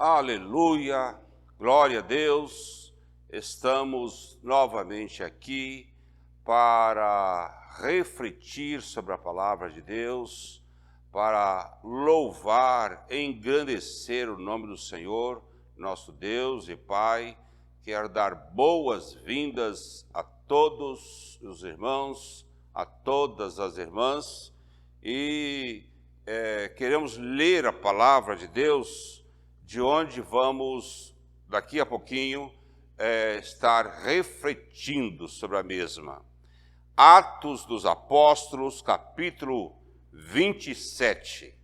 Aleluia, glória a Deus, estamos novamente aqui para refletir sobre a palavra de Deus, para louvar, engrandecer o nome do Senhor, nosso Deus e Pai. Quero dar boas-vindas a todos os irmãos, a todas as irmãs, e queremos ler a palavra de Deus, de onde vamos, daqui a pouquinho, estar refletindo sobre a mesma. Atos dos Apóstolos, capítulo 27.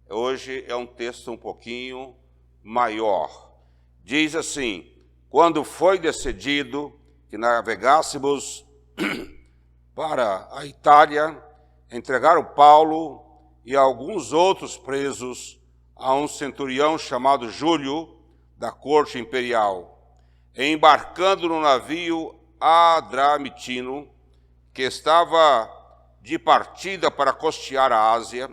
Hoje é um texto um pouquinho maior. Diz assim: quando foi decidido que navegássemos para a Itália, entregaram Paulo e alguns outros presos a um centurião chamado Júlio, da corte imperial. Embarcando no navio Adramitino, que estava de partida para costear a Ásia,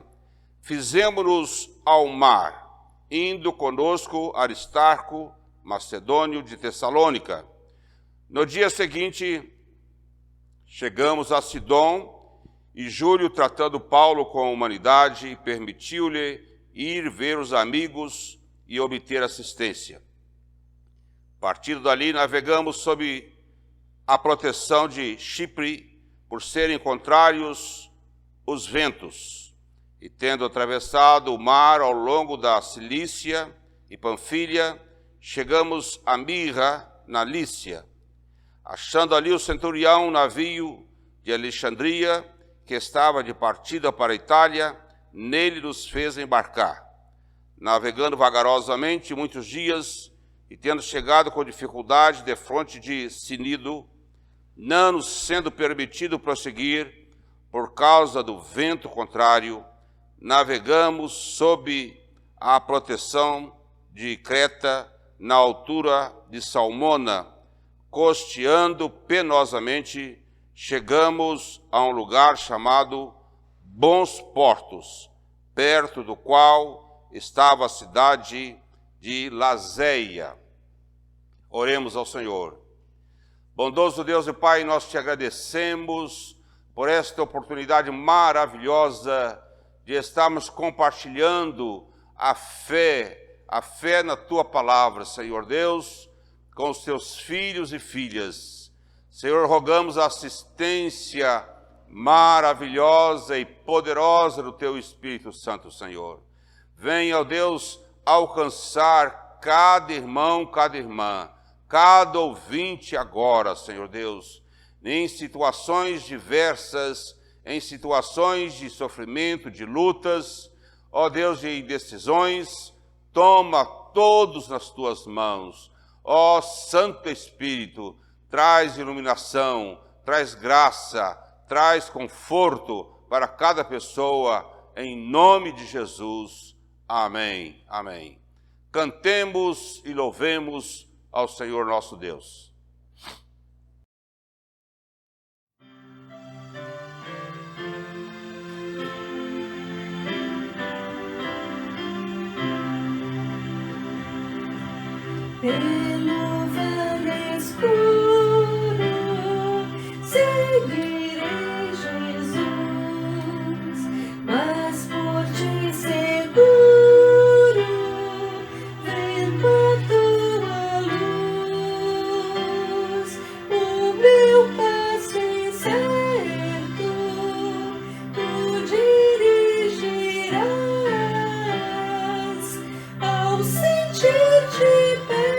fizemos-nos ao mar, indo conosco Aristarco, macedônio de Tessalônica. No dia seguinte, chegamos a Sidom, e Júlio, tratando Paulo com humanidade, permitiu-lhe ir ver os amigos e obter assistência. Partindo dali, navegamos sob a proteção de Chipre, por serem contrários os ventos, e tendo atravessado o mar ao longo da Cilícia e Panfilha, chegamos a Mirra, na Lícia. Achando ali o centurião, um navio de Alexandria, que estava de partida para a Itália, nele nos fez embarcar. Navegando vagarosamente muitos dias, e tendo chegado com dificuldade defronte de Cnido, não nos sendo permitido prosseguir por causa do vento contrário, navegamos sob a proteção de Creta, na altura de Salmona. Costeando penosamente, chegamos a um lugar chamado Bons Portos, perto do qual estava a cidade de Lazéia. Oremos ao Senhor. Bondoso Deus e Pai, nós te agradecemos por esta oportunidade maravilhosa de estarmos compartilhando a fé na tua palavra, Senhor Deus, com os teus filhos e filhas. Senhor, rogamos a assistência maravilhosa e poderosa do teu Espírito Santo, Senhor. Venha, ó Deus, alcançar cada irmão, cada irmã, cada ouvinte agora, Senhor Deus, em situações diversas, em situações de sofrimento, de lutas, ó Deus, de indecisões. Toma todos nas tuas mãos. Ó Santo Espírito, traz iluminação, traz graça, traz conforto para cada pessoa, em nome de Jesus. Amém, amém. Cantemos e louvemos ao Senhor nosso Deus. Pelo vale escuro, seguirei Jesus, mas por ti seguro, vendo a tua luz, o meu passo incerto, tu dirigirás ao sentir-te perto.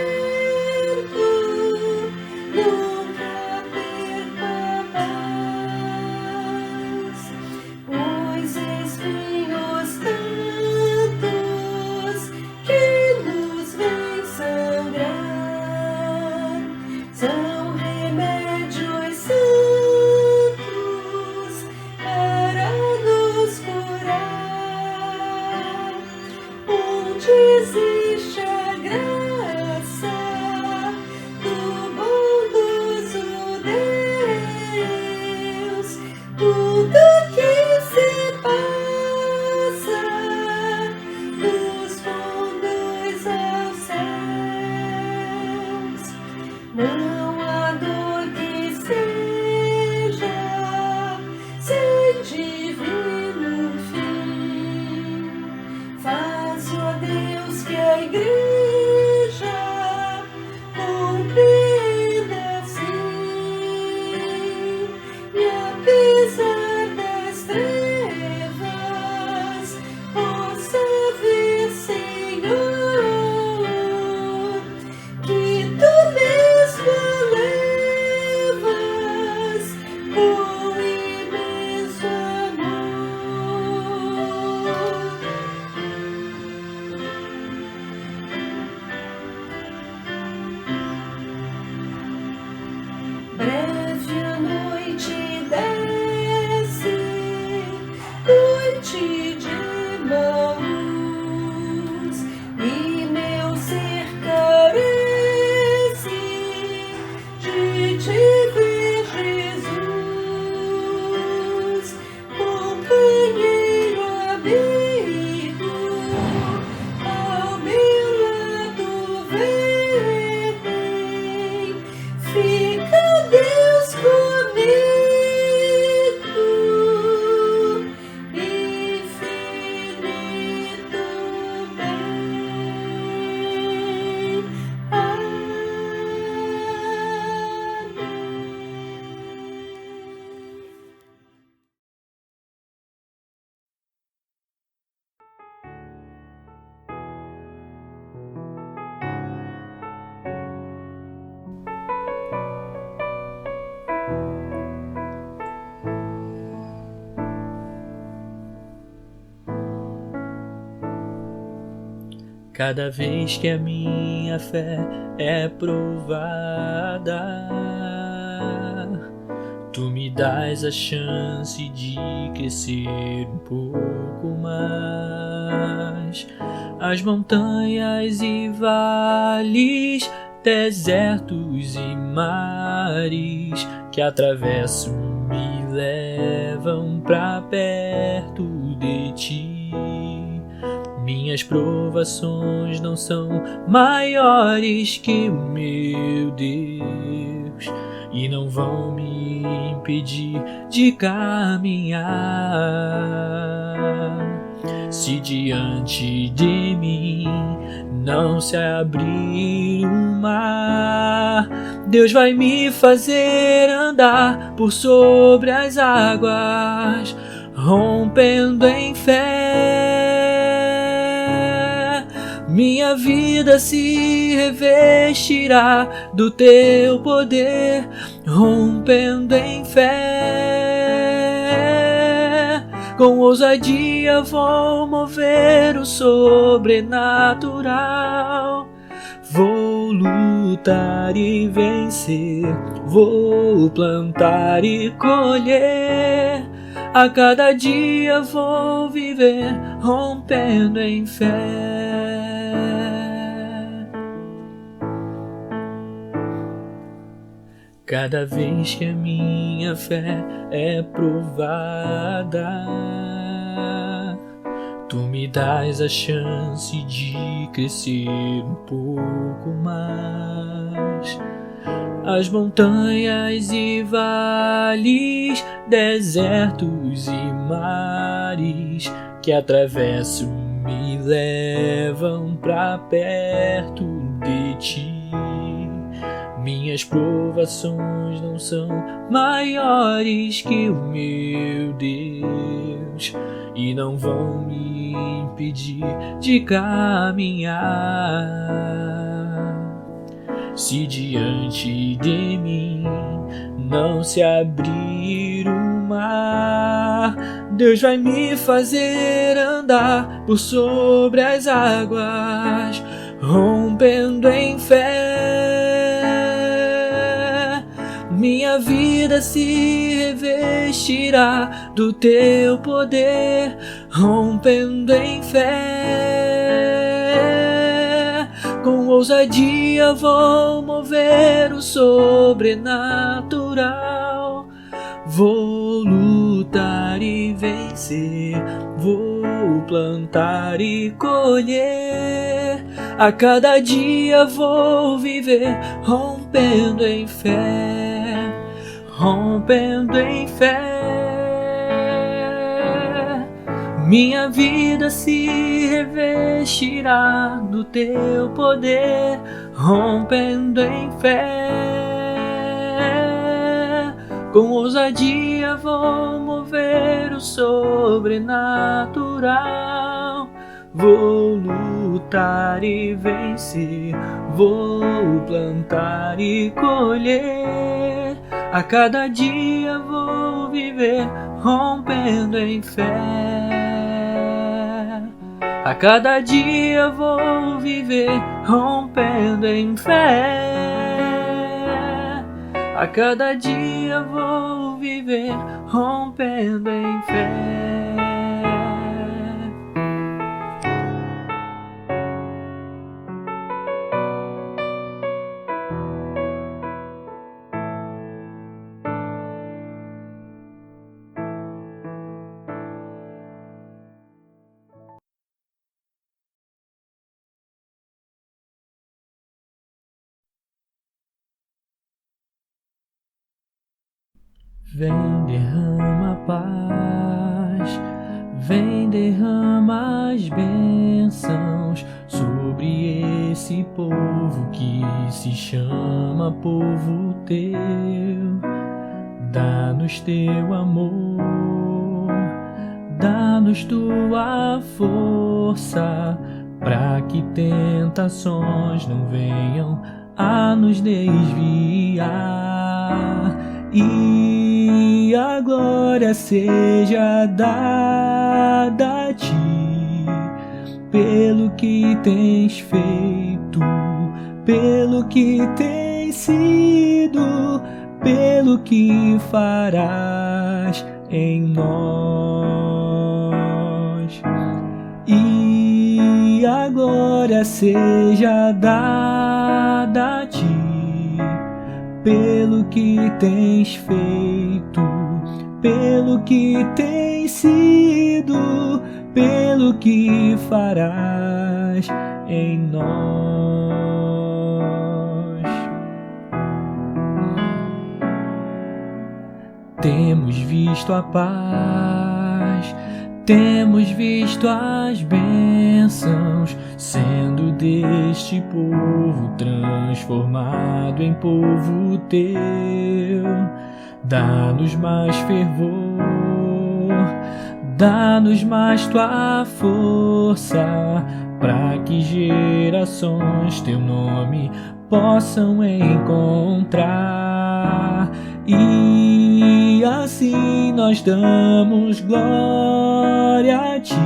Existe a graça do bondoso Deus, tudo que se passa dos fundos ao céu. Deus que a igreja compreenda assim, e apesar das trevas possa ver, Senhor, que tu mesmo levas com imenso amor. Breve a noite desce, noite de mãos, e meu ser carece de te ver, Jesus, companheiro, amigo, ao meu lado vem, fica Deus comigo, infinito bem. Amém. Cada vez que a minha fé é provada, tu me dás a chance de crescer um pouco mais. As montanhas e vales, desertos e mares que atravesso me levam pra perto de ti. Minhas provações não são maiores que o meu Deus e não vão me impedir de caminhar. Se diante de mim não se abrir um mar, Deus vai me fazer andar por sobre as águas, rompendo em fé. Minha vida se revestirá do teu poder, rompendo em fé. Com ousadia vou mover o sobrenatural. Vou lutar e vencer, vou plantar e colher. A cada dia vou viver, rompendo em fé. Cada vez que a minha fé é provada, tu me dás a chance de crescer um pouco mais. As montanhas e vales, desertos e mares que atravesso me levam pra perto de ti. Minhas provações não são maiores que o meu Deus e não vão me impedir de caminhar. Se diante de mim não se abrir o mar, Deus vai me fazer andar por sobre as águas, rompendo em fé. Minha vida se revestirá do teu poder, rompendo em fé. Com ousadia vou mover o sobrenatural. Vou lutar e vencer, vou plantar e colher. A cada dia vou viver, rompendo em fé, rompendo em fé. minha vida se revestirá do teu poder, rompendo em fé. Com ousadia vou mover o sobrenatural. Vou lutar e vencer, vou plantar e colher. A cada dia vou viver rompendo em fé. A cada dia vou viver rompendo em fé. A cada dia vou viver rompendo em fé. Vem, derrama a paz, vem, derrama as bênçãos sobre esse povo que se chama povo teu. Dá-nos teu amor, dá-nos tua força, para que tentações não venham a nos desviar. E a glória seja dada a ti, pelo que tens feito, pelo que tens sido, pelo que farás em nós. E a glória seja dada a ti, pelo que tens feito, pelo que tens sido, pelo que farás em nós. Temos visto a paz, temos visto as bênçãos, sendo deste povo transformado em povo teu. Dá-nos mais fervor, dá-nos mais tua força, para que gerações teu nome possam encontrar. E assim nós damos glória a ti,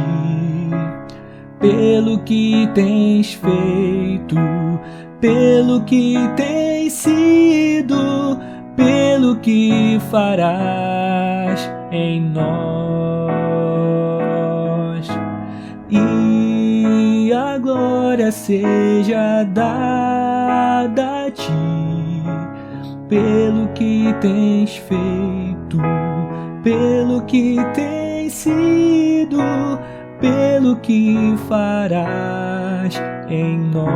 pelo que tens feito, pelo que tens sido, pelo que farás em nós. E a glória seja dada a ti, pelo que tens feito, pelo que tens sido, pelo que farás em nós.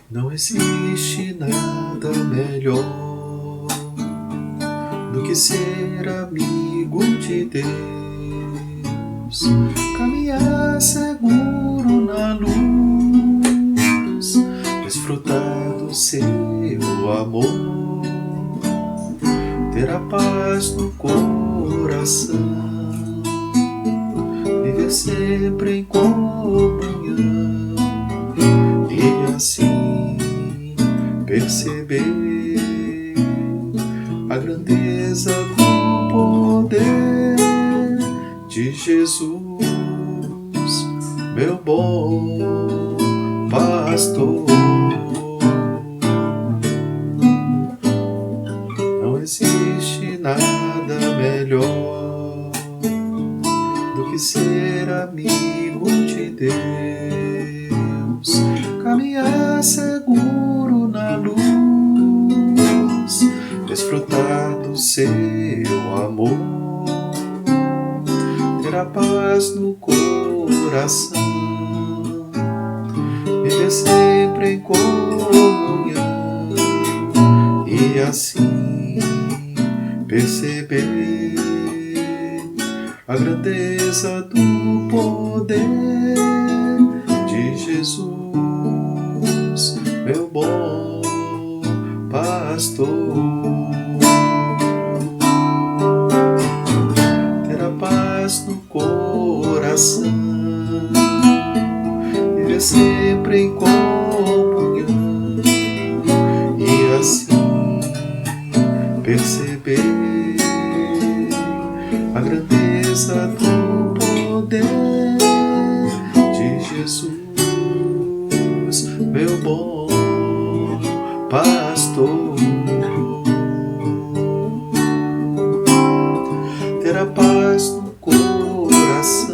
Não existe nada melhor do que ser amigo de Deus, caminhar seguro na luz, desfrutar do seu amor, ter a paz no coração, viver sempre em comunhão e assim perceber a grandeza do poder de Jesus, meu bom pastor. Não existe nada melhor do que ser amigo de Deus, seguro na luz, desfrutar do seu amor, ter a paz no coração, viver sempre em comunhão e assim perceber a grandeza do poder de Jesus, meu bom pastor. Ter a paz no coração, viver sempre em comunhão e assim perceber a grandeza do poder de Jesus, meu bom pastor. Ter a paz no coração,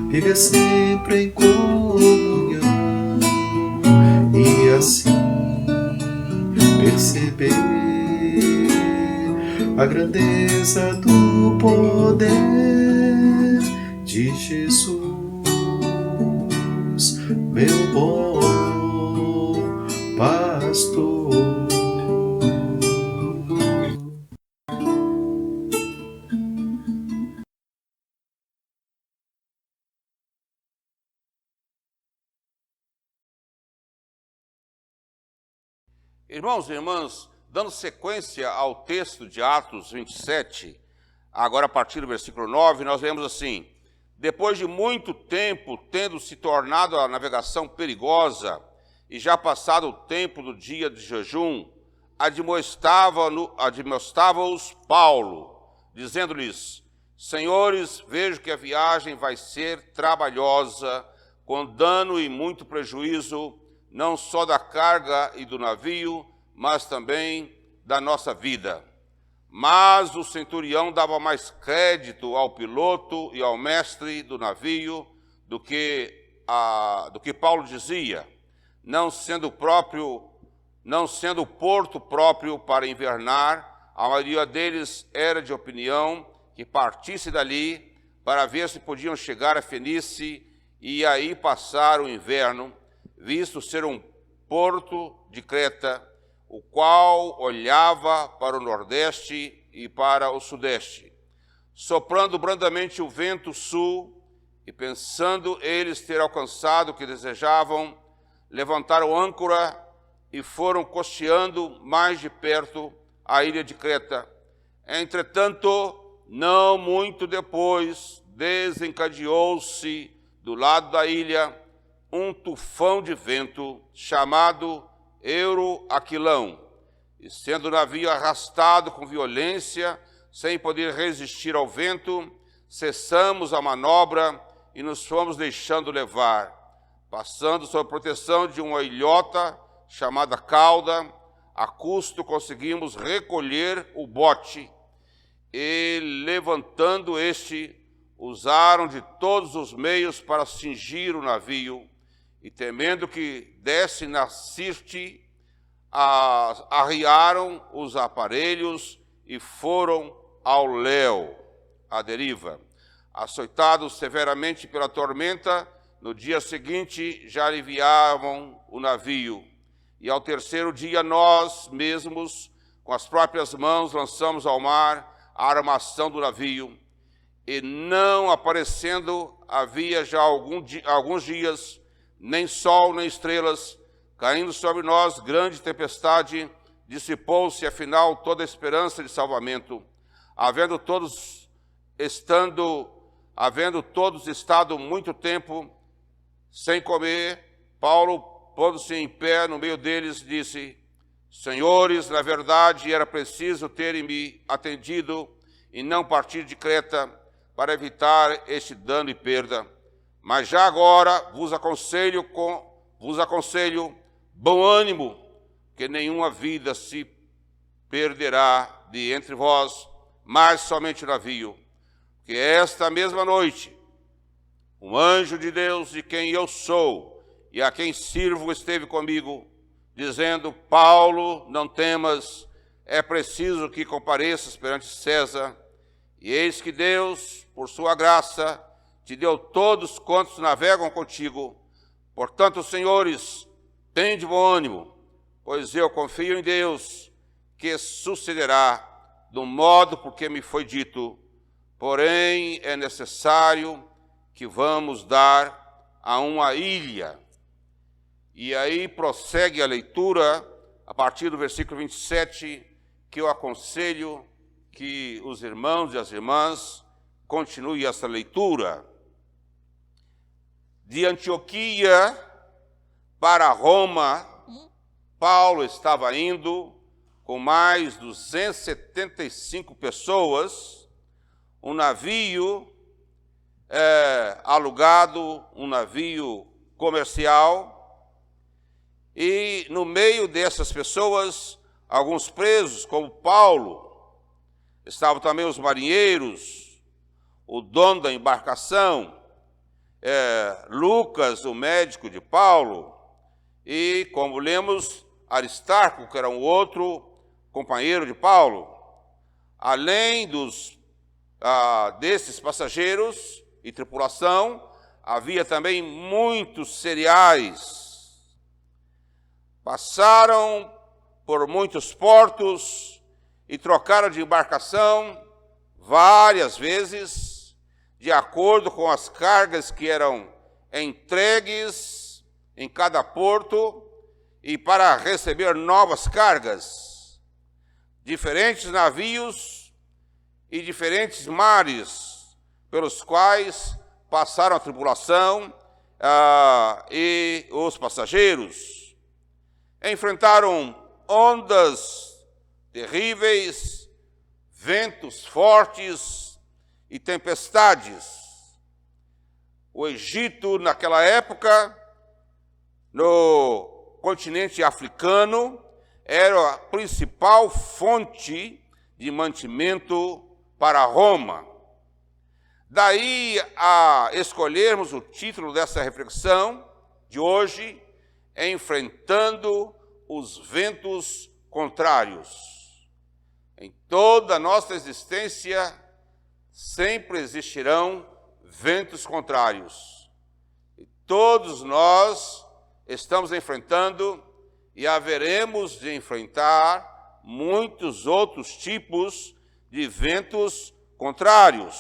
viver sempre em comunhão e assim perceber a grandeza do poder de Jesus, meu bom pastor. Irmãos e irmãs, dando sequência ao texto de Atos 27, agora a partir do versículo 9, nós vemos assim: depois de muito tempo, tendo se tornado a navegação perigosa, e já passado o tempo do dia de jejum, admoestava-os Paulo, dizendo-lhes: Senhores, vejo que a viagem vai ser trabalhosa, com dano e muito prejuízo, não só da carga e do navio, mas também da nossa vida. Mas o centurião dava mais crédito ao piloto e ao mestre do navio do que Paulo dizia, não sendo o porto próprio para invernar. A maioria deles era de opinião que partisse dali para ver se podiam chegar a Fenícia e aí passar o inverno, visto ser um porto de Creta, o qual olhava para o nordeste e para o sudeste, soprando brandamente o vento sul, e pensando eles ter alcançado o que desejavam, levantaram âncora e foram costeando mais de perto a ilha de Creta. Entretanto, não muito depois, desencadeou-se do lado da ilha um tufão de vento chamado Euroaquilão, e sendo o navio arrastado com violência, sem poder resistir ao vento, cessamos a manobra e nos fomos deixando levar, passando sob proteção de uma ilhota chamada Cauda. A custo conseguimos recolher o bote e, levantando este, usaram de todos os meios para cingir o navio, e temendo que desse na Sirte, arriaram os aparelhos e foram ao léu, à deriva. Açoitados severamente pela tormenta, no dia seguinte já aliviavam o navio. E ao terceiro dia nós mesmos, com as próprias mãos, lançamos ao mar a armação do navio. E não aparecendo havia já alguns dias, nem sol nem estrelas, caindo sobre nós grande tempestade, dissipou-se afinal toda a esperança de salvamento. Havendo todos estado muito tempo sem comer, Paulo, pondo-se em pé no meio deles, disse: Senhores, na verdade era preciso terem-me atendido e não partir de Creta para evitar este dano e perda. Mas já agora vos aconselho bom ânimo, que nenhuma vida se perderá de entre vós, mas somente o navio. Que esta mesma noite, um anjo de Deus, de quem eu sou e a quem sirvo esteve comigo, dizendo: Paulo, não temas, é preciso que compareças perante César. E eis que Deus, por sua graça, te deu todos quantos navegam contigo. Portanto, senhores, tende bom ânimo, pois eu confio em Deus, que sucederá do modo por que me foi dito. Porém, é necessário que vamos dar a uma ilha. E aí prossegue a leitura, a partir do versículo 27, que eu aconselho que os irmãos e as irmãs continuem essa leitura. De Antioquia para Roma, Paulo estava indo com mais 275 pessoas, um navio alugado, um navio comercial, e no meio dessas pessoas, alguns presos, como Paulo, estavam também os marinheiros, o dono da embarcação, Lucas, o médico de Paulo, e, como lemos, Aristarco, que era um outro companheiro de Paulo. Além desses passageiros e tripulação, havia também muitos cereais. Passaram por muitos portos e trocaram de embarcação várias vezes, de acordo com as cargas que eram entregues em cada porto, e para receber novas cargas. Diferentes navios e diferentes mares pelos quais passaram a tripulação e os passageiros. Enfrentaram ondas terríveis, ventos fortes e tempestades. O Egito, naquela época, no continente africano, era a principal fonte de mantimento para Roma. Daí a escolhermos o título dessa reflexão de hoje, Enfrentando os Ventos Contrários. Em toda a nossa existência, sempre existirão ventos contrários. E todos nós estamos enfrentando e haveremos de enfrentar muitos outros tipos de ventos contrários.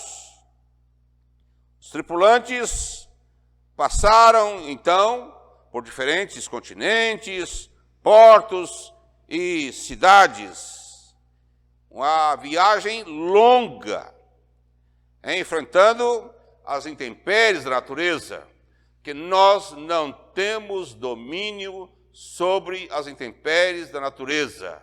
Os tripulantes passaram, então, por diferentes continentes, portos e cidades. Uma viagem longa, enfrentando as intempéries da natureza, que nós não temos domínio sobre as intempéries da natureza.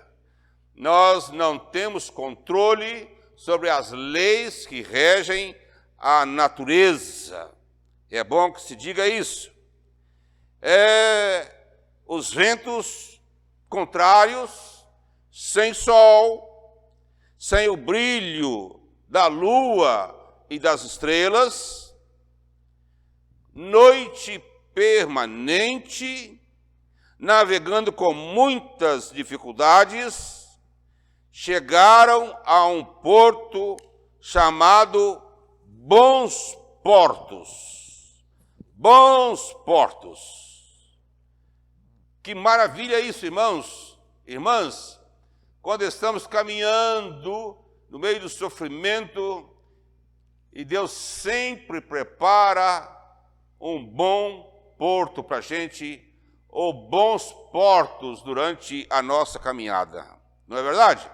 Nós não temos controle sobre as leis que regem a natureza. É bom que se diga isso. Os ventos contrários, sem sol, sem o brilho da lua e das estrelas, noite permanente, navegando com muitas dificuldades, chegaram a um porto chamado Bons Portos. Bons Portos. Que maravilha isso, irmãos, irmãs, quando estamos caminhando no meio do sofrimento e Deus sempre prepara um bom porto para a gente, ou bons portos durante a nossa caminhada. Não é verdade?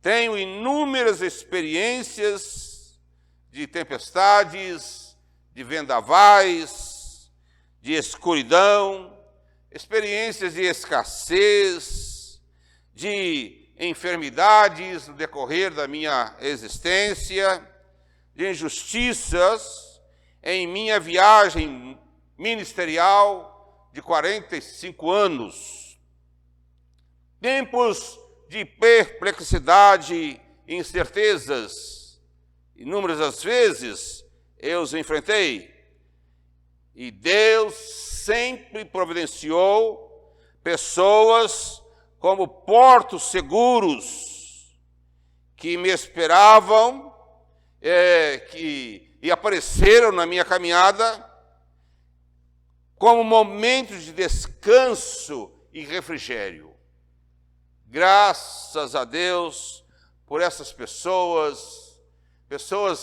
Tenho inúmeras experiências de tempestades, de vendavais, de escuridão, experiências de escassez, de enfermidades no decorrer da minha existência, de injustiças em minha viagem ministerial de 45 anos. Tempos de perplexidade e incertezas, inúmeras as vezes eu os enfrentei. E Deus sempre providenciou pessoas como portos seguros que me esperavam, e apareceram na minha caminhada como momentos de descanso e refrigério. Graças a Deus por essas pessoas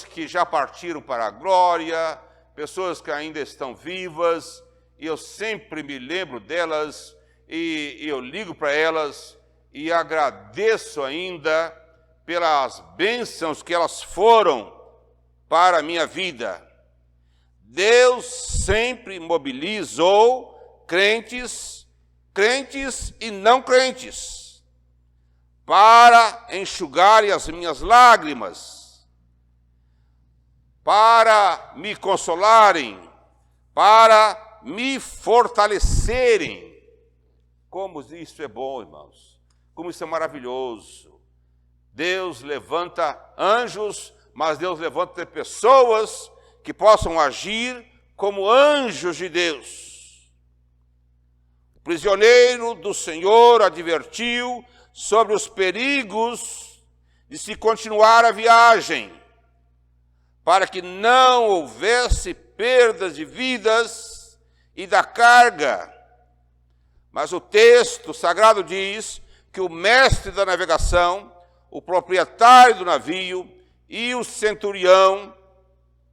que já partiram para a glória, pessoas que ainda estão vivas, e eu sempre me lembro delas, e eu ligo para elas e agradeço ainda pelas bênçãos que elas foram para a minha vida. Deus sempre mobilizou crentes e não crentes para enxugarem as minhas lágrimas, para me consolarem, para me fortalecerem. Como isso é bom, irmãos, como isso é maravilhoso. Deus levanta anjos, mas Deus levanta pessoas que possam agir como anjos de Deus. O prisioneiro do Senhor advertiu sobre os perigos de se continuar a viagem, para que não houvesse perdas de vidas e da carga. Mas o texto sagrado diz que o mestre da navegação, o proprietário do navio e o centurião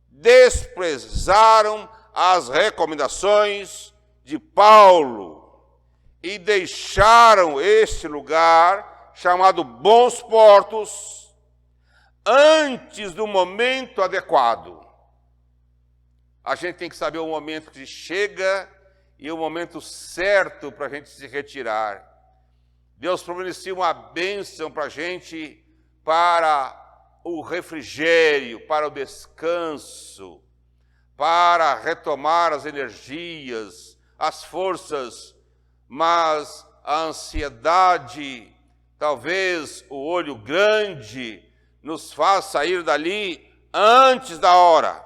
desprezaram as recomendações de Paulo e deixaram este lugar chamado Bons Portos antes do momento adequado. A gente tem que saber o momento que chega e o momento certo para a gente se retirar. Deus providencia uma bênção para a gente, para o refrigério, para o descanso, para retomar as energias, as forças, mas a ansiedade, talvez o olho grande, nos faz sair dali antes da hora.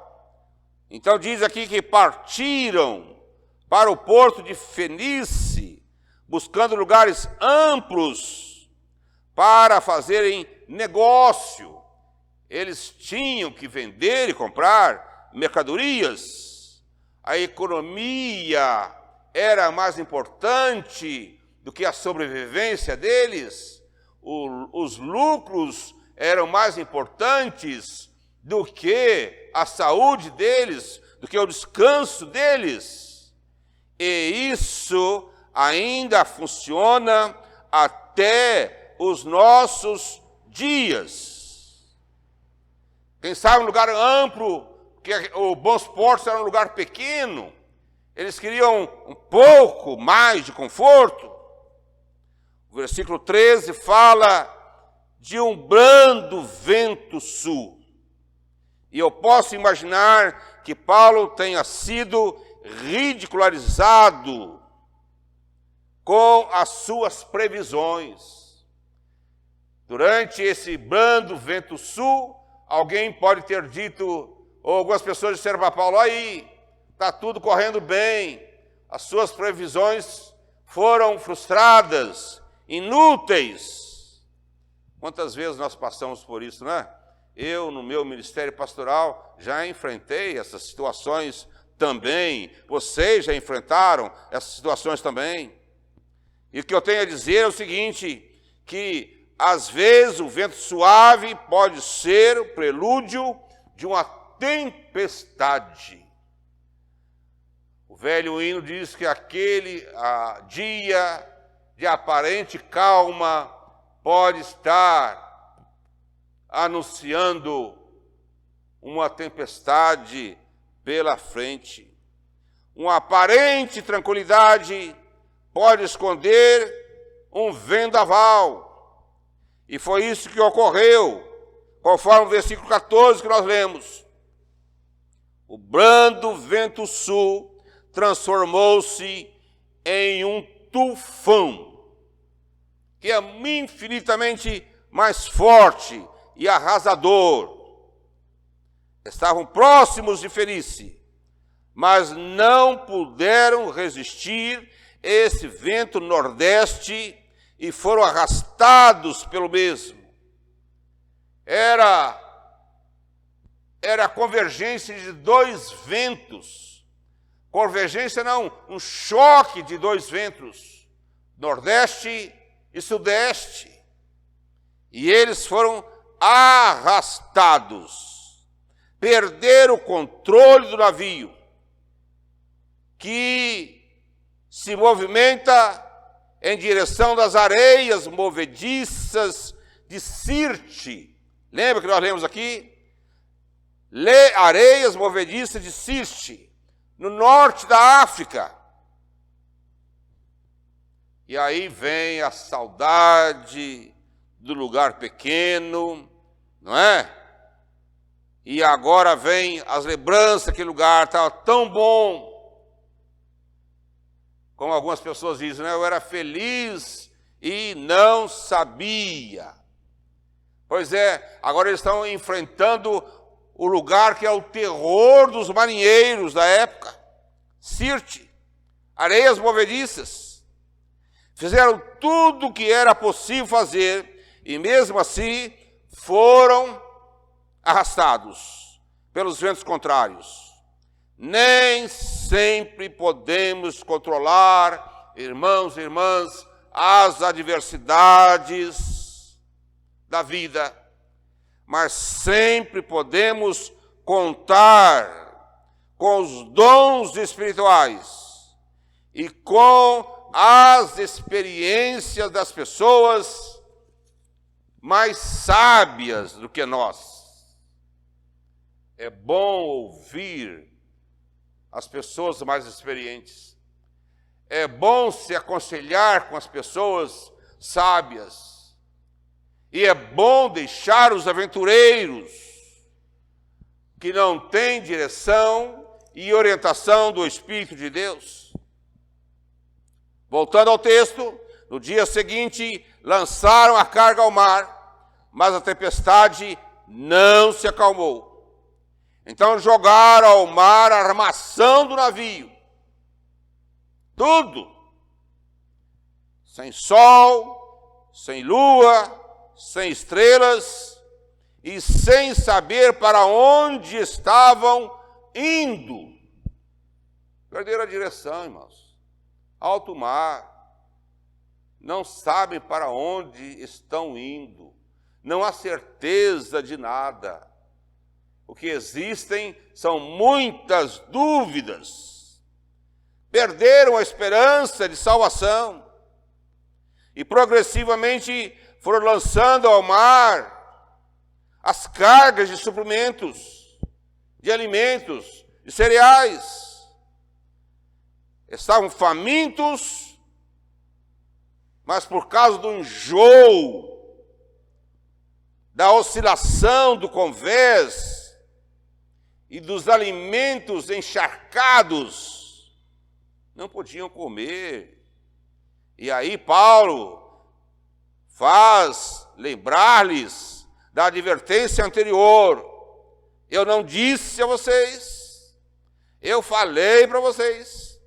Então diz aqui que partiram para o porto de Fenice, buscando lugares amplos para fazerem negócio. Eles tinham que vender e comprar mercadorias. A economia era mais importante do que a sobrevivência deles. Os lucros eram mais importantes do que a saúde deles, do que o descanso deles. E isso ainda funciona até os nossos dias. Quem sabe um lugar amplo, que o Bons Portos era um lugar pequeno, eles queriam um pouco mais de conforto. O versículo 13 fala de um brando vento sul. E eu posso imaginar que Paulo tenha sido ridicularizado com as suas previsões. Durante esse brando vento sul, alguém pode ter dito, ou algumas pessoas disseram para Paulo, aí, está tudo correndo bem, as suas previsões foram frustradas, inúteis. Quantas vezes nós passamos por isso, não é? Eu, no meu ministério pastoral, já enfrentei essas situações também. Vocês já enfrentaram essas situações também. E o que eu tenho a dizer é o seguinte, que às vezes o vento suave pode ser o prelúdio de uma tempestade. O velho hino diz que aquele dia de aparente calma pode estar anunciando uma tempestade pela frente. Uma aparente tranquilidade pode esconder um vendaval. E foi isso que ocorreu, conforme o versículo 14 que nós lemos. O brando vento sul transformou-se em um tufão, que é infinitamente mais forte e arrasador. Estavam próximos de Fenice, mas não puderam resistir esse vento nordeste e foram arrastados pelo mesmo. Era a convergência de dois ventos. Convergência não, um choque de dois ventos, nordeste e sudeste. E eles foram arrastados, perderam o controle do navio, que se movimenta em direção das areias movediças de Sirte. Lembra que nós lemos aqui? Areias movediças de Sirte, no norte da África. E aí vem a saudade do lugar pequeno, não é? E agora vem as lembranças, aquele lugar estava tão bom. Como algumas pessoas dizem, né? Eu era feliz e não sabia. Pois é, agora eles estão enfrentando o lugar que é o terror dos marinheiros da época. Sirte, areias movediças. Fizeram tudo o que era possível fazer e mesmo assim foram arrastados pelos ventos contrários. Nem sempre podemos controlar, irmãos e irmãs, as adversidades da vida, mas sempre podemos contar com os dons espirituais e com as experiências das pessoas mais sábias do que nós. É bom ouvir as pessoas mais experientes. É bom se aconselhar com as pessoas sábias. E é bom deixar os aventureiros que não têm direção e orientação do Espírito de Deus. Voltando ao texto, no dia seguinte lançaram a carga ao mar, mas a tempestade não se acalmou. Então jogaram ao mar a armação do navio. Tudo. Sem sol, sem lua, sem estrelas e sem saber para onde estavam indo. Perderam a direção, irmãos. Alto mar. Não sabem para onde estão indo. Não há certeza de nada. O que existem são muitas dúvidas. Perderam a esperança de salvação. E progressivamente foram lançando ao mar as cargas de suprimentos, de alimentos, de cereais. Estavam famintos, mas por causa do enjoo, da oscilação do convés e dos alimentos encharcados, não podiam comer. E aí Paulo faz lembrar-lhes da advertência anterior. Eu não disse a vocês, eu falei para vocês.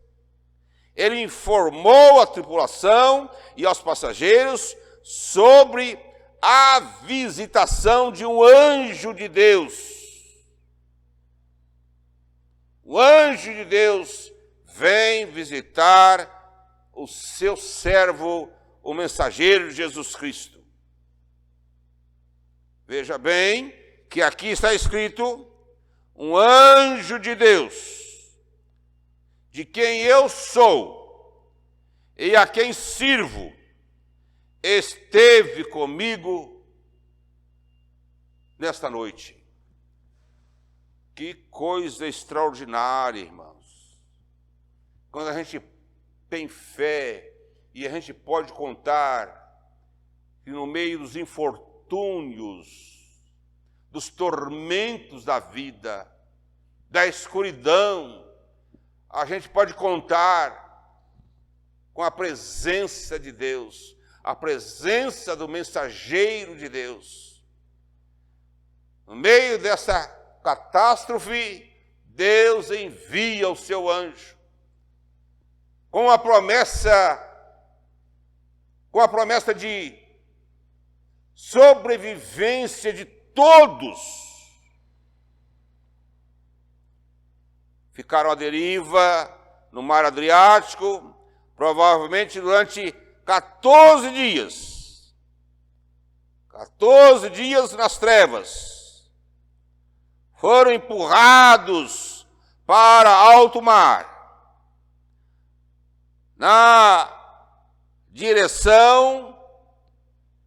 Ele informou a tripulação e aos passageiros sobre a visitação de um anjo de Deus. O anjo de Deus vem visitar o seu servo, o mensageiro de Jesus Cristo. Veja bem que aqui está escrito: um anjo de Deus, de quem eu sou e a quem sirvo, esteve comigo nesta noite. Que coisa extraordinária, irmãos. Quando a gente tem fé e a gente pode contar que no meio dos infortúnios, dos tormentos da vida, da escuridão, a gente pode contar com a presença de Deus, a presença do mensageiro de Deus. No meio dessa catástrofe, Deus envia o seu anjo com a promessa de sobrevivência de todos. Ficaram à deriva no mar Adriático, provavelmente durante 14 dias. 14 dias nas trevas. Foram empurrados para alto mar, na direção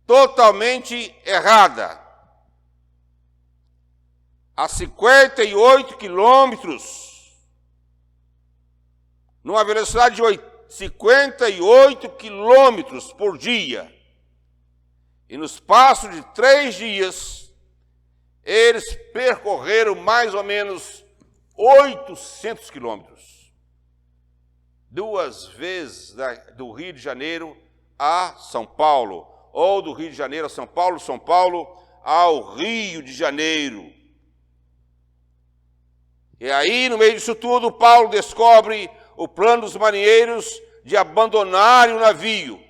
totalmente errada. A 58 quilômetros, numa velocidade de 58 quilômetros por dia. E no espaço de 3 dias, eles percorreram mais ou menos 800 quilômetros. 2 vezes do Rio de Janeiro a São Paulo, ou do Rio de Janeiro a São Paulo ao Rio de Janeiro. E aí, no meio disso tudo, Paulo descobre o plano dos marinheiros de abandonarem o navio.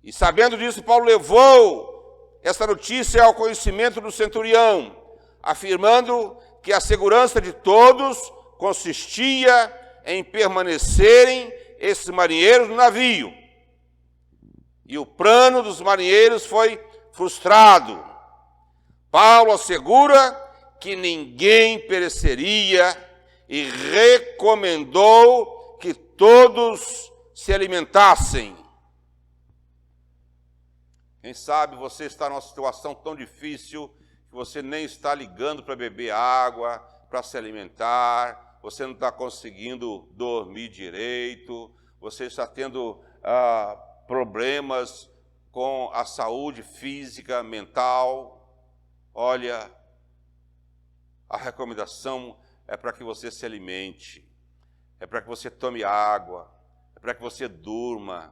E sabendo disso, Paulo levou essa notícia ao conhecimento do centurião, afirmando que a segurança de todos consistia em permanecerem esses marinheiros no navio. E o plano dos marinheiros foi frustrado. Paulo assegura que ninguém pereceria e recomendou que todos se alimentassem. Quem sabe você está numa situação tão difícil que você nem está ligando para beber água, para se alimentar, você não está conseguindo dormir direito, você está tendo problemas com a saúde física, mental. Olha, a recomendação é para que você se alimente, é para que você tome água, é para que você durma,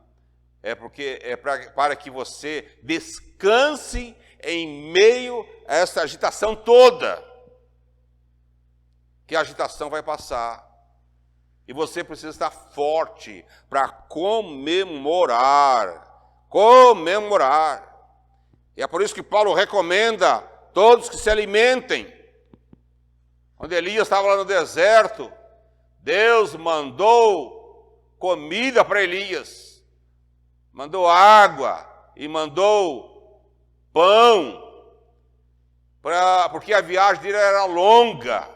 para que você descanse em meio a essa agitação toda. Que a agitação vai passar. E você precisa estar forte para comemorar. E é por isso que Paulo recomenda todos que se alimentem. Quando Elias estava lá no deserto, Deus mandou comida para Elias. Mandou água e mandou pão, porque a viagem dele era longa.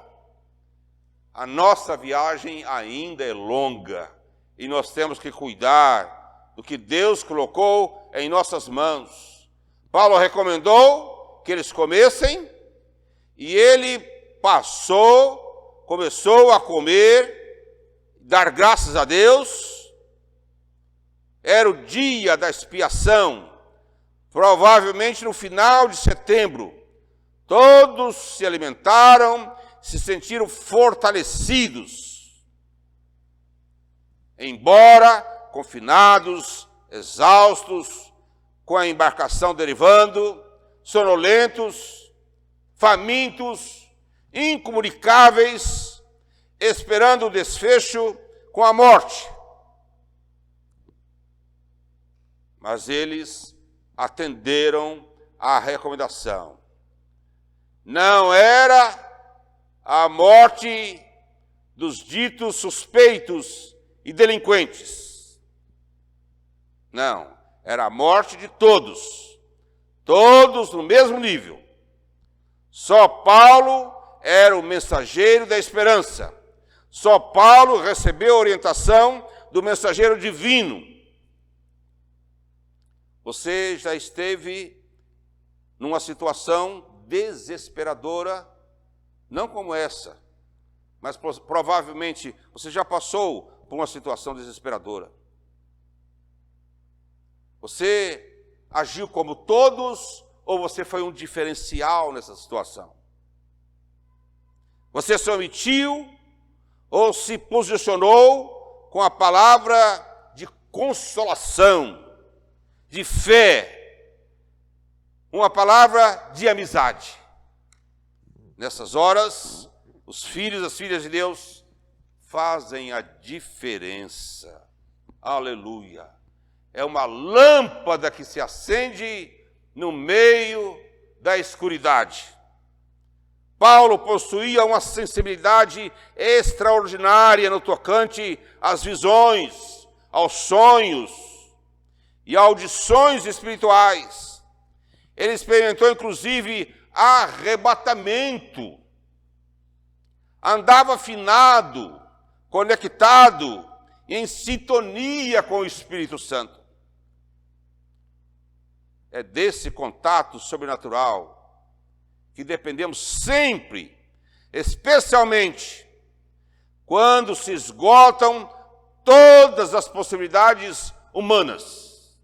A nossa viagem ainda é longa e nós temos que cuidar do que Deus colocou em nossas mãos. Paulo recomendou que eles comessem e ele começou a comer, dar graças a Deus. Era o dia da expiação, provavelmente no final de setembro. Todos se alimentaram, se sentiram fortalecidos. Embora confinados, exaustos, com a embarcação derivando, sonolentos, famintos, incomunicáveis, esperando o desfecho com a morte. Mas eles atenderam à recomendação. Não era a morte dos ditos suspeitos e delinquentes. Não, era a morte de todos. Todos no mesmo nível. Só Paulo era o mensageiro da esperança. Só Paulo recebeu a orientação do mensageiro divino. Você já esteve numa situação desesperadora, não como essa, mas provavelmente você já passou por uma situação desesperadora. Você agiu como todos ou você foi um diferencial nessa situação? Você se omitiu ou se posicionou com a palavra de consolação, de fé, uma palavra de amizade? Nessas horas, Os filhos e as filhas de Deus fazem a diferença. Aleluia. É uma lâmpada que se acende no meio da escuridade. Paulo possuía uma sensibilidade extraordinária no tocante às visões, aos sonhos e audições espirituais. Ele experimentou, inclusive, arrebatamento. Andava afinado, conectado, em sintonia com o Espírito Santo. É desse contato sobrenatural que dependemos sempre, especialmente quando se esgotam todas as possibilidades humanas.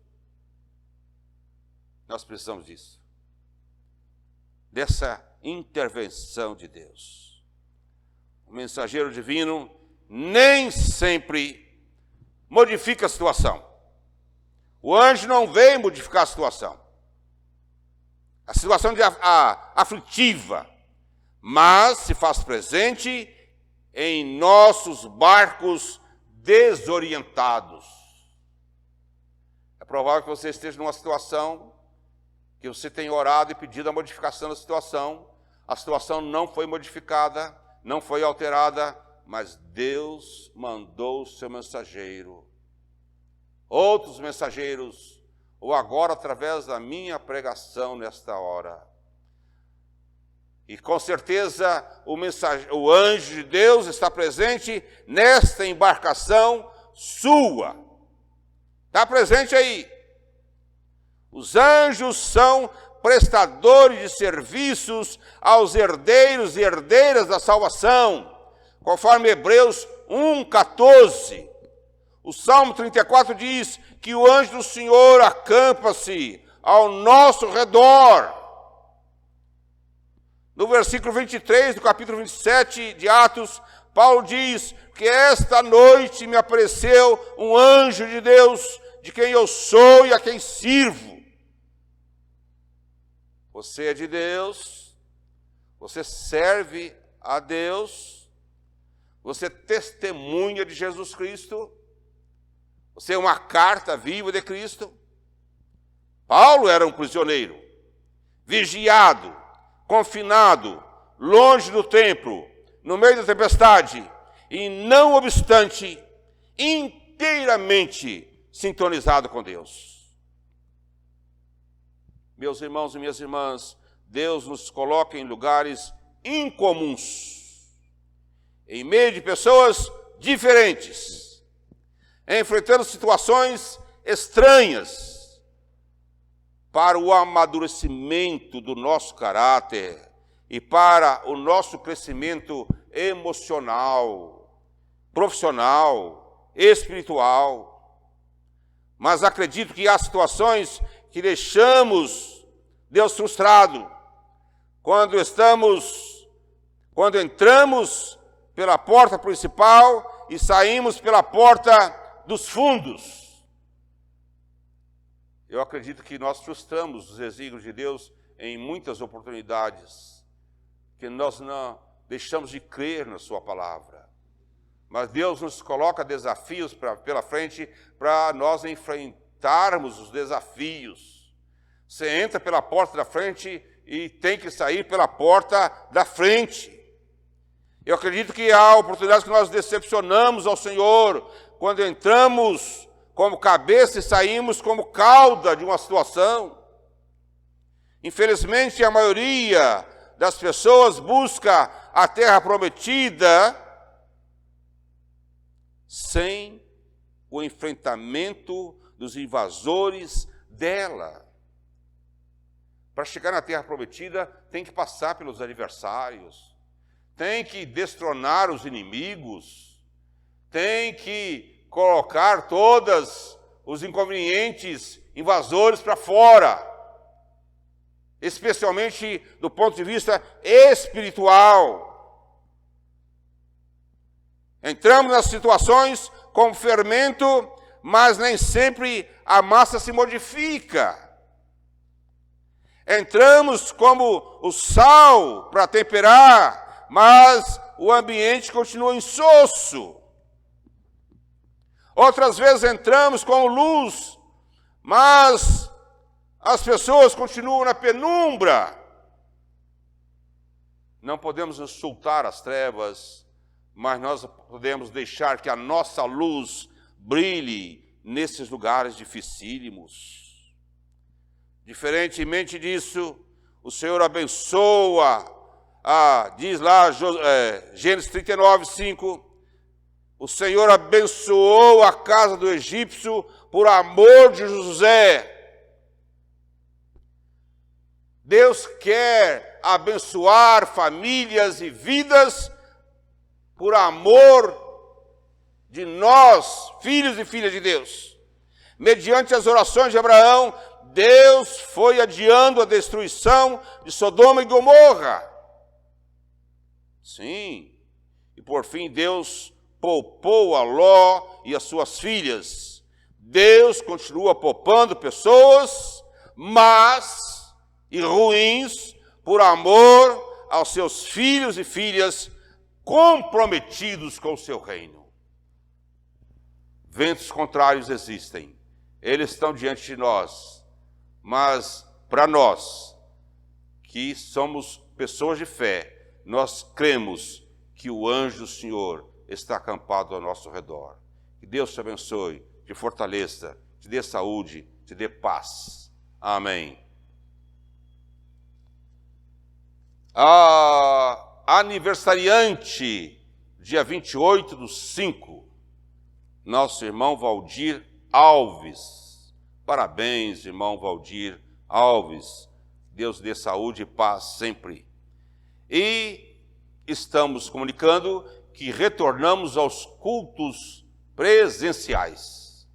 Nós precisamos disso, dessa intervenção de Deus. O mensageiro divino nem sempre modifica a situação. O anjo não vem modificar a situação aflitiva, mas se faz presente em nossos barcos desorientados. É provável que você esteja numa situação que você tem orado e pedido a modificação da situação. A situação não foi modificada, não foi alterada, mas Deus mandou o seu mensageiro. Outros mensageiros, ou agora através da minha pregação nesta hora. E com certeza o anjo de Deus está presente nesta embarcação sua. Está presente aí. Os anjos são prestadores de serviços aos herdeiros e herdeiras da salvação, conforme Hebreus 1,14. O Salmo 34 diz que o anjo do Senhor acampa-se ao nosso redor. No versículo 23 do capítulo 27 de Atos, Paulo diz que esta noite me apareceu um anjo de Deus, de quem eu sou e a quem sirvo. Você é de Deus, você serve a Deus, você testemunha de Jesus Cristo, você é uma carta viva de Cristo. Paulo era um prisioneiro, vigiado, confinado, longe do templo, no meio da tempestade, e não obstante, inteiramente sintonizado com Deus. Meus irmãos e minhas irmãs, Deus nos coloca em lugares incomuns, em meio de pessoas diferentes, enfrentando situações estranhas, para o amadurecimento do nosso caráter e para o nosso crescimento emocional, profissional, espiritual. Mas acredito que há situações que deixamos Deus frustrado quando entramos pela porta principal e saímos pela porta dos fundos. Eu acredito que nós frustramos os desígnios de Deus em muitas oportunidades, que nós não deixamos de crer na sua palavra. Mas Deus nos coloca desafios pela frente para nós enfrentarmos os desafios. Você entra pela porta da frente e tem que sair pela porta da frente. Eu acredito que há oportunidades que nós decepcionamos ao Senhor quando entramos como cabeça e saímos como cauda de uma situação. Infelizmente, a maioria das pessoas busca a terra prometida sem o enfrentamento dos invasores dela. Para chegar na terra prometida, tem que passar pelos adversários, tem que destronar os inimigos, tem que colocar todos os inconvenientes invasores para fora, especialmente do ponto de vista espiritual. Entramos nas situações com fermento, mas nem sempre a massa se modifica. Entramos como o sal para temperar, mas o ambiente continua insosso. Outras vezes entramos com luz, mas as pessoas continuam na penumbra. Não podemos insultar as trevas, mas nós podemos deixar que a nossa luz brilhe nesses lugares dificílimos. Diferentemente disso, o Senhor abençoa, diz lá Gênesis 39, 5, o Senhor abençoou a casa do egípcio por amor de José. Deus quer abençoar famílias e vidas por amor de nós, filhos e filhas de Deus. Mediante as orações de Abraão, Deus foi adiando a destruição de Sodoma e Gomorra. Sim, e por fim Deus poupou a Ló e as suas filhas. Deus continua poupando pessoas, mas e ruins, por amor aos seus filhos e filhas comprometidos com o seu reino. Ventos contrários existem, eles estão diante de nós, mas para nós, que somos pessoas de fé, nós cremos que o anjo do Senhor está acampado ao nosso redor. Que Deus te abençoe, te fortaleça, te dê saúde, te dê paz. Amém. Aniversariante, dia 28/5, nosso irmão Valdir Alves. Parabéns, irmão Valdir Alves. Deus dê saúde e paz sempre. E estamos comunicando que retornamos aos cultos presenciais.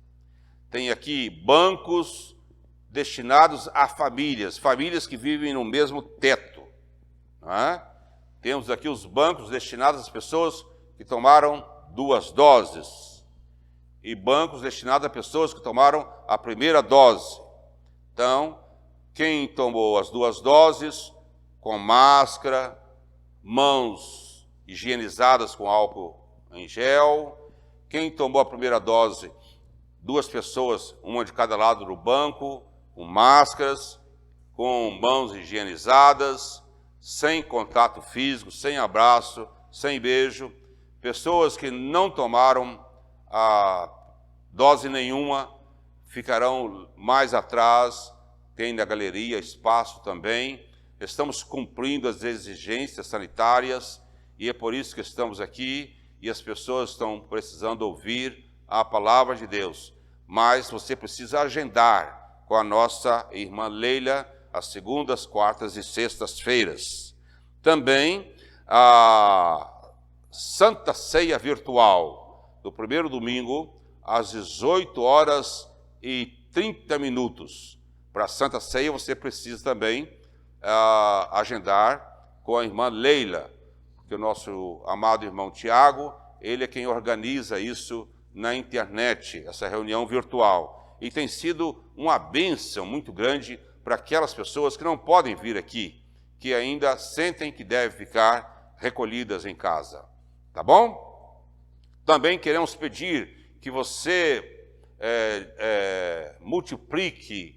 Tem aqui bancos destinados a famílias que vivem no mesmo teto. Não é? Temos aqui os bancos destinados às pessoas que tomaram 2 doses e bancos destinados a pessoas que tomaram a primeira dose. Então, quem tomou as 2 doses, com máscara, mãos higienizadas com álcool em gel. Quem tomou a primeira dose, 2 pessoas, uma de cada lado do banco, com máscaras, com mãos higienizadas, sem contato físico, sem abraço, sem beijo. Pessoas que não tomaram a dose nenhuma ficarão mais atrás, tem na galeria espaço também. Estamos cumprindo as exigências sanitárias e é por isso que estamos aqui e as pessoas estão precisando ouvir a palavra de Deus. Mas você precisa agendar com a nossa irmã Leila às segundas, quartas e sextas-feiras. Também a Santa Ceia Virtual, do primeiro domingo, às 18h30. Para a Santa Ceia você precisa também agendar com a irmã Leila, porque o nosso amado irmão Tiago, ele é quem organiza isso na internet, essa reunião virtual. E tem sido uma bênção muito grande para aquelas pessoas que não podem vir aqui, que ainda sentem que devem ficar recolhidas em casa. Tá bom? Também queremos pedir que você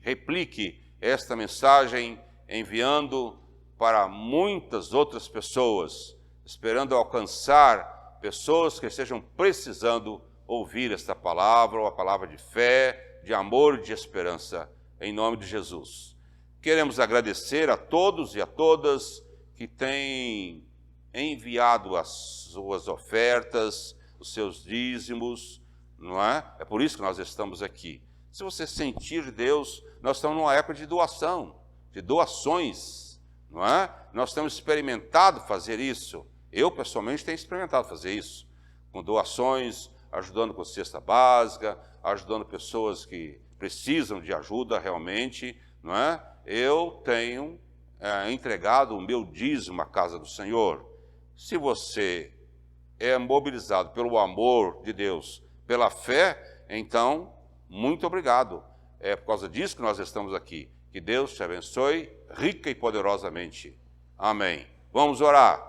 replique esta mensagem, enviando para muitas outras pessoas, esperando alcançar pessoas que estejam precisando ouvir esta palavra, uma palavra de fé, de amor e de esperança, em nome de Jesus. Queremos agradecer a todos e a todas que têm enviado as suas ofertas, os seus dízimos, não é? É por isso que nós estamos aqui. Se você sentir de Deus, nós estamos numa época de doação, de doações, não é? Nós temos experimentado fazer isso. Eu, pessoalmente, tenho experimentado fazer isso, com doações, ajudando com cesta básica, ajudando pessoas que precisam de ajuda realmente, não é? Eu tenho entregado o meu dízimo à casa do Senhor. Se você é mobilizado pelo amor de Deus, pela fé, então, muito obrigado. É por causa disso que nós estamos aqui. Que Deus te abençoe rica e poderosamente. Amém. Vamos orar.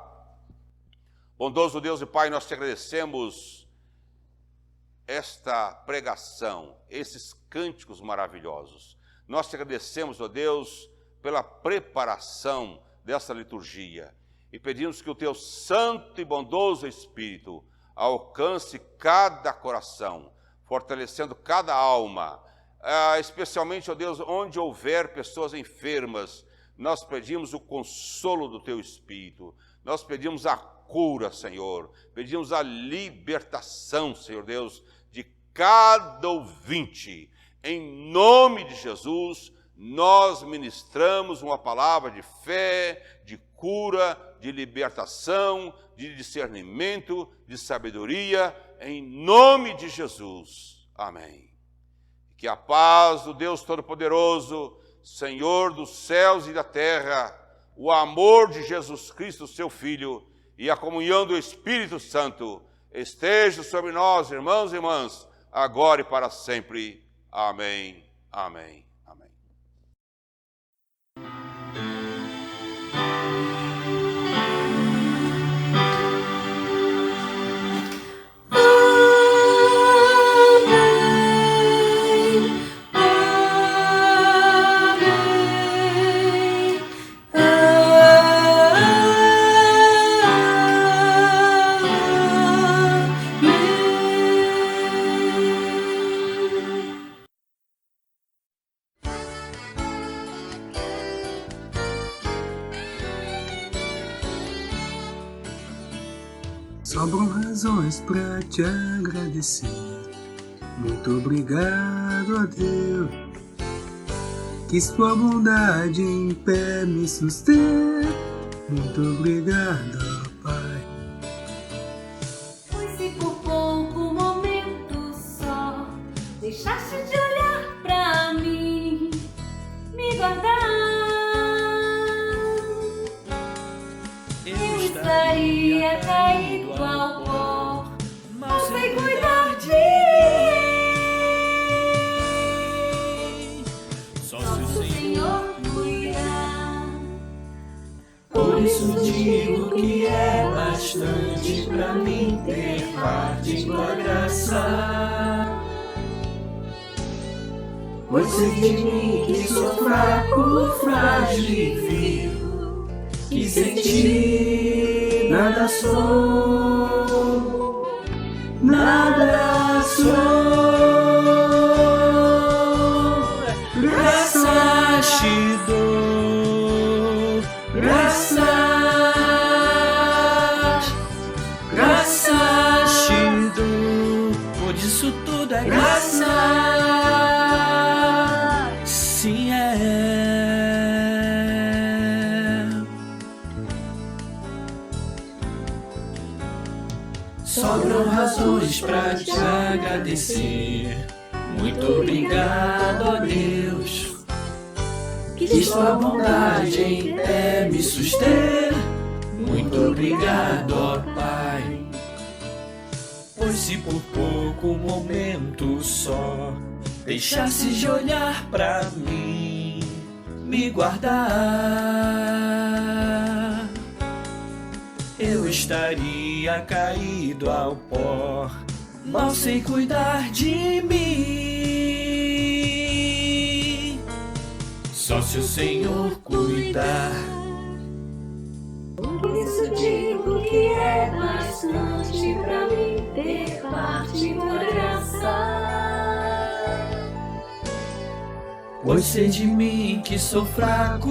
Bondoso Deus e Pai, nós te agradecemos esta pregação, esses cânticos maravilhosos. Nós te agradecemos, ó Deus, pela preparação dessa liturgia e pedimos que o teu santo e bondoso Espírito alcance cada coração, fortalecendo cada alma, especialmente, ó Deus, onde houver pessoas enfermas, nós pedimos o consolo do teu Espírito, nós pedimos a cura, Senhor, pedimos a libertação, Senhor Deus, de cada ouvinte. Em nome de Jesus, nós ministramos uma palavra de fé, de cura, de libertação, de discernimento, de sabedoria, em nome de Jesus. Amém. Que a paz do Deus Todo-Poderoso, Senhor dos céus e da terra, o amor de Jesus Cristo, seu Filho, e a comunhão do Espírito Santo esteja sobre nós, irmãos e irmãs, agora e para sempre. Amém, amém, amém. Sobram razões pra te agradecer. Muito obrigado a Deus. Quis tua bondade em pé me suster. Muito obrigado, Pai. Pois se por pouco momento só deixaste de olhar pra mim, me guardar, eu estaria caído ao pó, mal sei cuidar de mim. Só se o Senhor cuidar. Por isso digo que é bastante pra mim ter parte em tua graça. Pois sei de mim que sou fraco, frágil e vil, que sem ti nada sou, nada sou. Graças te dou, graças te dou, por isso tudo é graça. Sim, sobram razões pra te agradecer. Muito obrigado, ó Deus. Quis tua bondade em pé me suster. Muito obrigado, ó Pai. Pois se por pouco momento só deixasses de olhar pra mim, me guardar, eu estaria caído ao pó, mal sei cuidar de mim. Só se o Senhor cuidar. Por isso digo que é bastante pra mim ter parte em tua graça. Pois sei de mim que sou fraco,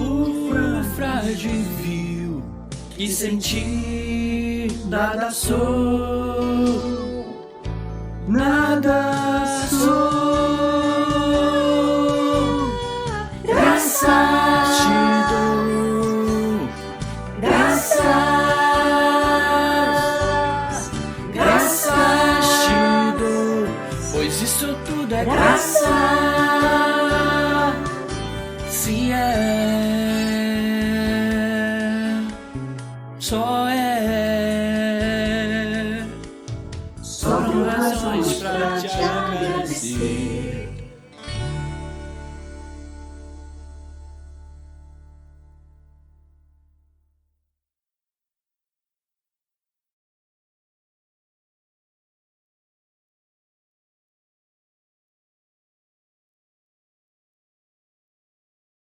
frágil e vil, que sem ti nada sou, nada sou. Graças te dou, graças te dou, pois isso tudo é graça.